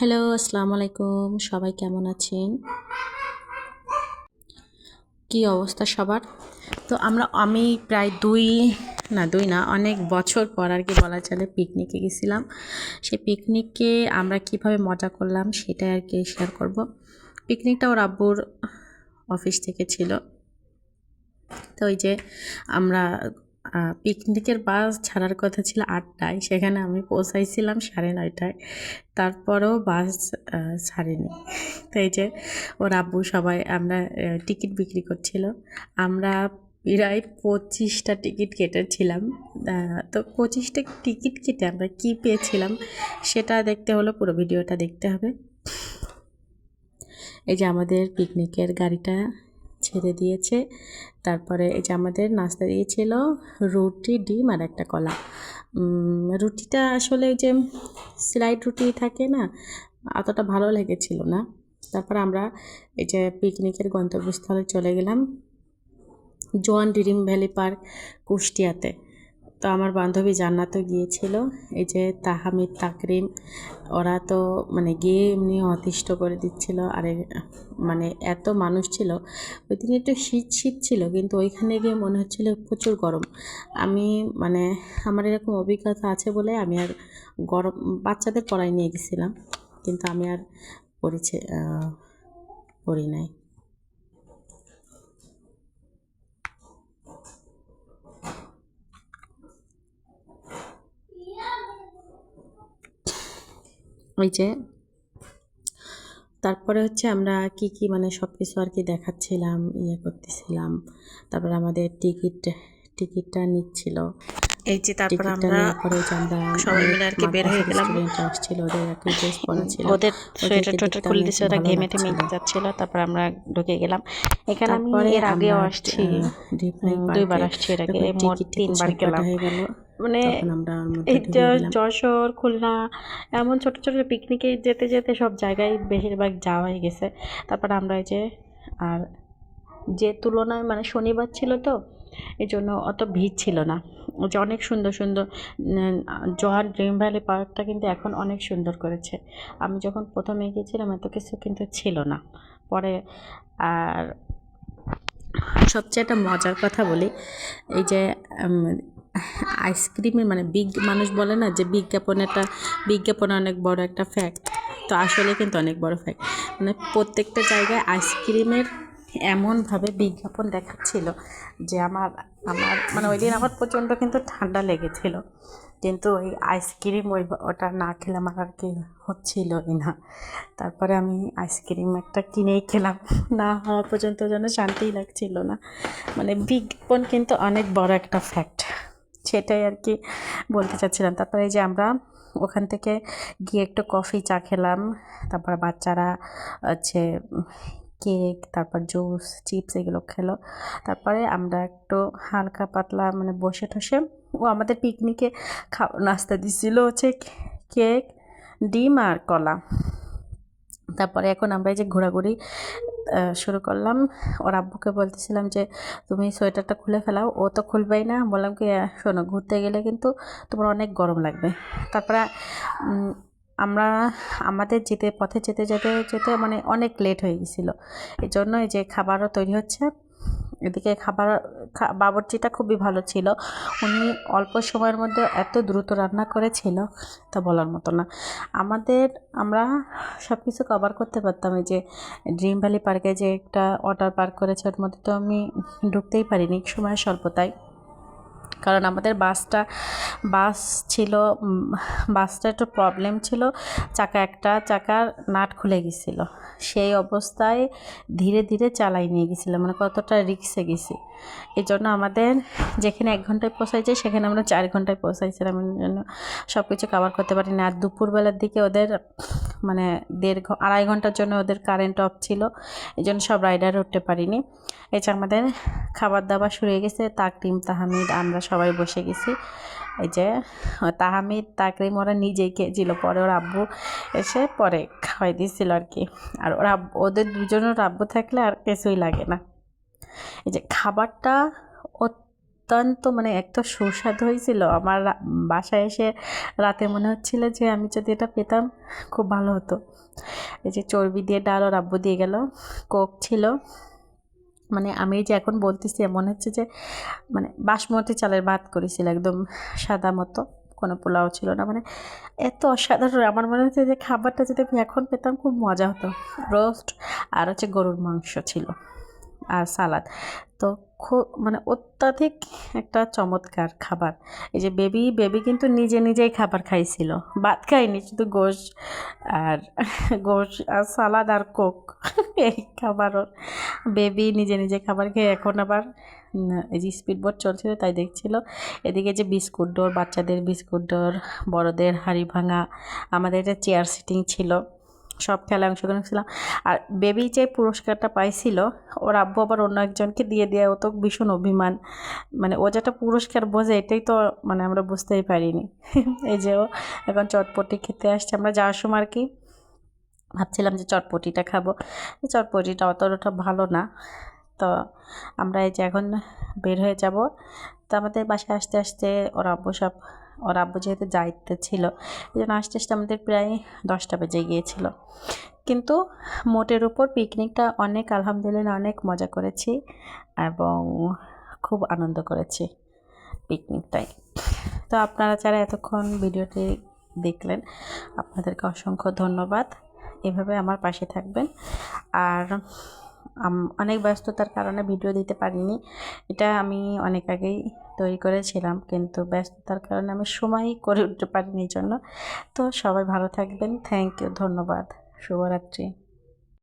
Hello, আসসালামু আলাইকুম। সবাই কেমন আছেন? কি অবস্থা সবার? তো আমি প্রায় ২ না অনেক বছর পর আর কি বলা চলে পিকনিকে গেছিলাম। সেই পিকনিকে আমরা কিভাবে মজা করলাম সেটাই আর কি শেয়ার করব। পিকনিকটা ওর আব্বুর অফিস থেকে ছিল। তো ওই যে আমরা পিকনিকের বাস ছাড়ার কথা ছিল ৮টায়, সেখানে আমি পৌঁছাইছিলাম ৯:৩০। তারপরেও বাস ছাড়েনি। তো এই যে ওর আব্বু সবাই আমরা টিকিট বিক্রি করছিল। আমরা প্রায় ২৫টা টিকিট কেটেছিলাম। তো ২৫টা টিকিট কেটে আমরা কী পেয়েছিলাম সেটা দেখতে হলে পুরো ভিডিওটা দেখতে হবে। এই যে আমাদের পিকনিকের গাড়িটা ছেড়ে দিয়েছে। তারপরে এই যে আমাদের নাস্তা দিয়েছিল রুটি, ডিম আর একটা কলা। রুটিটা আসলে এই যে স্লাইড রুটি থাকে না, অতটা ভালো লেগেছিল না। তারপর আমরা এই যে পিকনিকের গন্তব্যস্থলে চলে গেলাম, জোয়ান ড্রিম ভ্যালি পার্ক, কুষ্টিয়াতে। তো আমার বান্ধবী জান্নাতও গিয়েছিল। এই যে তাহমিদ, তাকরিম, ওরা তো মানে গিয়ে এমনি অতিষ্ঠ করে দিচ্ছিল। আর মানে এত মানুষ ছিল, ওই দিন একটু শীত ছিল, কিন্তু ওইখানে গিয়ে মনে হচ্ছিল প্রচুর গরম। আমি মানে আমার এরকম অভিজ্ঞতা আছে বলে আমি আর গরম বাচ্চাদের পড়ায় নিয়ে গেছিলাম, কিন্তু আমি আর পড়ি নাই। ওই যে তারপরে হচ্ছে আমরা কি মানে সব কিছু আর কি দেখাচ্ছিলাম, করতেছিলাম। তারপরে আমাদের টিকিটটা নিচ্ছিল। এই যে তারপর আমরা সবাই মিলে আর কি বের হয়ে গেলাম। আসছিল, ওদের আর কি ড্রেস পরা ছিল, ওদের সোয়েটার টোয়েটার খুলে দিচ্ছে, ওরা ঘেমে টেমে যাচ্ছিল। তারপর আমরা ঢুকে গেলাম। এখানে আমি এর আগেও আসছি, 2বার আসছি, এর আগে মোট 3বার গেলাম। মানে এই যে যশোর, খুলনা, এমন ছোট ছোট পিকনিকে যেতে যেতে সব জায়গায় বেশিরভাগ যাওয়া হয়ে গেছে। তারপর আমরা এই যে আর যে তুলনায় মানে শনিবার ছিল তো এই জন্য অত ভিড় ছিল না। যে অনেক সুন্দর সুন্দর জোহার ড্রিম ভ্যালি পার্কটা কিন্তু এখন অনেক সুন্দর করেছে। আমি যখন প্রথমে গিয়েছিলাম এত কিছু কিন্তু ছিল না। পরে আর সবচেয়ে একটা মজার কথা বলি, এই যে আইসক্রিমের মানে মানুষ বলে না যে বিজ্ঞাপন অনেক বড় একটা ফ্যাক্ট। তো আসলে কিন্তু অনেক বড় ফ্যাক্ট। মানে প্রত্যেকটা জায়গায় আইসক্রিমের এমনভাবে বিজ্ঞাপন দেখাচ্ছিল যে আমার মানে ওই দিন আমার প্রচণ্ড কিন্তু ঠান্ডা লেগেছিল, কিন্তু ওই আইসক্রিম ওটা না খেলে আমার আর কি হচ্ছিলই না। তারপরে আমি আইসক্রিম একটা কিনেই খেলাম, না হওয়া পর্যন্ত যেন শান্তিই লাগছিল না। মানে বিজ্ঞাপন কিন্তু অনেক বড় একটা ফ্যাক্ট, সেটাই আর কি বলতে চাচ্ছিলাম। তারপরে এই যে আমরা ওখান থেকে গিয়ে একটু কফি চা খেলাম। তারপর বাচ্চারা হচ্ছে কেক, তারপর জুস, চিপস এগুলো খেলো। তারপরে আমরা একটু হালকা পাতলা মানে বসে ঠসে আমাদের পিকনিকে নাস্তা দিছিল হচ্ছে কেক, ডিম আর কলা। তারপরে এখন আমরা এই যে ঘোরাঘুরি শুরু করলাম। ওর আব্বুকে বলতেছিলাম যে তুমি সোয়েটারটা খুলে ফেলাও, ও তো খুলবেই না। বললাম কি শোনো, ঘুরতে গেলে কিন্তু তোমার অনেক গরম লাগবে। তারপরে আমরা আমাদের পথে যেতে যেতে যেতে মানে অনেক লেট হয়ে গেছিলো। এই জন্য এই যে খাবারও তৈরি হচ্ছে। এদিকে বাবুর্চিটা খুবই ভালো ছিল, উনি অল্প সময়ের মধ্যে এত দ্রুত রান্না করেছিল তা বলার মতো না। আমরা সব কিছু কভার করতে পারতাম। এই যে ড্রিম ভ্যালি পার্কে যে একটা ওয়াটার পার্ক করেছে, ওর মধ্যে তো আমি ঢুকতেই পারিনি সময়ের স্বল্পতায়, কারণ আমাদের বাস ছিল, বাসটা একটু প্রবলেম ছিল, একটা চাকার নাট খুলে গেছিলো। সেই অবস্থায় ধীরে ধীরে চালাই নিয়ে গেছিলাম, মানে কতটা রিক্সে গেছি। এই জন্য আমাদের যেখানে 1 ঘন্টায় পৌঁছাইছে সেখানে আমরা 4 ঘন্টায় পৌঁছাইছিলাম। এই জন্য সব কিছু কভার করতে পারিনি। আর দুপুরবেলার দিকে ওদের মানে 2.5 ঘন্টার জন্য ওদের কারেন্ট অফ ছিল, এই জন্য সব রাইডার উঠতে পারিনি। এই যে আমাদের খাবার দাবার শুরু হয়ে গেছে। তাকরিম, তাহমিদ, আমরা সবাই বসে গেছি। এই যে তাহমিদ, তাকরিম ওরা নিজেই খেয়েছিল, পরে ওর আব্বু এসে পরে খাওয়াই দিয়েছিল আর কি। আর ওদের দুজনের আব্বু থাকলে আর কিছুই লাগে না। এই যে খাবারটা অত্যন্ত মানে এত সুস্বাদু হয়েছিল। আমার বাসায় এসে রাতে মনে হচ্ছিল যে আমি যদি এটা পেতাম খুব ভালো হতো। এই যে চর্বি দিয়ে ডাল ওর আব্বু দিয়ে গেল, কোক ছিল, মানে আমি যে এখন বলতেছি মনে হচ্ছে যে মানে বাসমতি চালের ভাত করেছিল একদম সাদা মতো, কোনো পোলাও ছিল না, মানে এত অসাধারণ। আমার মনে হচ্ছে যে খাবারটা যদি আমি এখন পেতাম খুব মজা হতো। রোস্ট আর হচ্ছে গরুর মাংস ছিল আর সালাদ। তো খুব মানে অত্যাধিক একটা চমৎকার খাবার। এই যে বেবি কিন্তু নিজে নিজেই খাবার খাইছিল, ভাত খাইনি, শুধু গোশ আর গোশ আর সালাদ আর কোক এই খাবারও বেবি নিজে নিজে খাবার খেয়ে এখন আবার এই যে স্পিড বোট চলছিল তাই দেখছিল। এদিকে যে বিস্কুট ডোর, বাচ্চাদের বিস্কুট ডোর, বড়দের হাঁড়ি ভাঙা, আমাদের এটা চেয়ার সিটিং ছিল, সব খেলায় অংশগ্রহণ ছিলাম। আর বেবি যে পুরস্কারটা পাইছিল ওর আব্বু আবার অন্য একজনকে দিয়ে ও তো ভীষণ অভিমান, মানে ও যেটা পুরস্কার বোঝে এটাই তো মানে আমরা বুঝতেই পারিনি। এই যে ও এখন চটপটি খেতে আসছে। আমরা যাওয়ার সময় আর কি ভাবছিলাম যে চটপটিটা খাবো, চটপটিটা অতটা ভালো না। তো আমরা এই যে এখন বের হয়ে যাব। তো আমাদের বাসায় আসতে আসতে ওর আব্বু যেহেতু যাইতে ছিল এই জন্য আসতে আসতে আমাদের প্রায় 10টা বেজে গিয়েছিল। কিন্তু মোটের উপর পিকনিকটা অনেক আলহামদুলিল্লাহ অনেক মজা করেছি এবং খুব আনন্দ করেছি পিকনিকটায়। তো আপনারা যারা এতক্ষণ ভিডিওটি দেখলেন আপনাদেরকে অসংখ্য ধন্যবাদ। এভাবে আমার পাশে থাকবেন। আর অনেক ব্যস্ততার কারণে ভিডিও দিতে পারিনি, এটা আমি অনেক আগেই তৈরি করেছিলাম, কিন্তু ব্যস্ততার কারণে আমি সময়ই করে উঠতে পারিনি এই জন্য। তো সবাই ভালো থাকবেন, থ্যাংক ইউ, ধন্যবাদ, শুভরাত্রি।